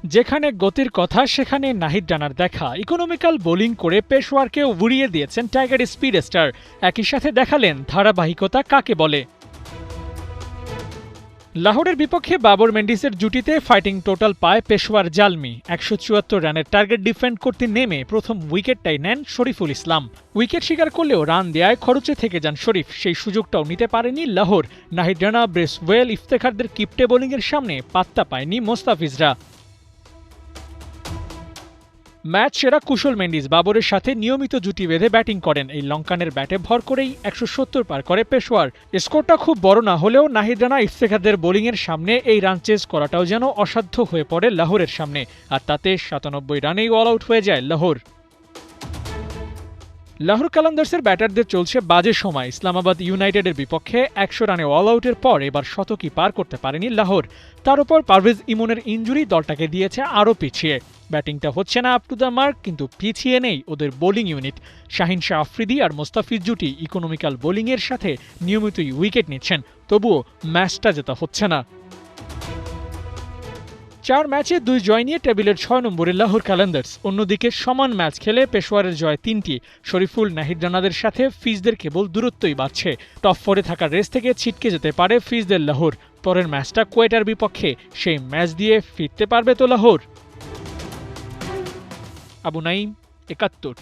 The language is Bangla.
যেখানে গতির কথা সেখানে নাহিদ রানার দেখা। ইকোনমিক্যাল বোলিং করে পেশোয়ারকেও উড়িয়ে দিয়েছেন টাইগার স্পিড স্টার। একই সাথে দেখালেন ধারাবাহিকতা কাকে বলে। লাহোরের বিপক্ষে বাবর মেন্ডিসের জুটিতে ফাইটিং টোটাল পায় পেশোয়ার জালমি। ১৭৪ রানের টার্গেট ডিফেন্ড করতে নেমে প্রথম উইকেটটাই নেন শরীফুল ইসলাম। উইকেট শিকার করলেও রান দেয়ায় খরচে থেকে যান শরীফ, সেই সুযোগটাও নিতে পারেনি লাহোর। নাহিদ রানা, ব্রেসওয়েল, ইফতেখারদের কিপটে বোলিংয়ের সামনে পাত্তা পায়নি মোস্তাফিজরা। ম্যাচ সেরা কুশল মেন্ডিস বাবরের সাথে নিয়মিত জুটি বেঁধে ব্যাটিং করেন। এই লঙ্কানের ব্যাটে ভর করেই ১৭০ পার করে পেশোয়ার। স্কোরটা খুব বড় না হলেও নাহিদ রানা, ইফতেখারদের বোলিংয়ের সামনে এই রান চেজ করাটাও যেন অসাধ্য হয়ে পড়ে লাহোরের সামনে, আর তাতে ৯৭ রানেই অল আউট হয়ে যায় লাহোর। লাহোর কালান্দার্সের ব্যাটারদের চলছে বাজে সময়। ইসলামাবাদ ইউনাইটেডের বিপক্ষে ১০০ রানে অল আউটের পর এবার শতকই পার করতে পারেনি লাহোর। তার উপর পারভেজ ইমনের ইনজুরি দলটাকে দিয়েছে আরও পিছিয়ে। ব্যাটিংটা হচ্ছে না আপ টু দ্য মার্ক, কিন্তু পিছিয়ে নেই ওদের বোলিং ইউনিট। শাহিন শাহ আফ্রিদি আর মোস্তাফিজ জুটি ইকোনমিক্যাল বোলিংয়ের সাথে নিয়মিতই উইকেট নিচ্ছেন, তবুও ম্যাচটা জেতা হচ্ছে না। ৪ ম্যাচে ২ জয় নিয়ে টেবিলের ৬ নম্বরে লাহোর কালান্দার্স। অন্যদিকে সমান ম্যাচ খেলে পেশোয়ারের জয় ৩টি। শরীফুল, নাহিদ রানাদের সাথে ফিজদের কেবল দূরত্বই বাড়ছে। টপ 4-এ থাকার রেস থেকে ছিটকে যেতে পারে ফিজদের লাহোর। পরের ম্যাচটা কোয়েটার বিপক্ষে, সেই ম্যাচ দিয়ে ফিরতে পারবে তো লাহোর। আবু নাইম, ৭১।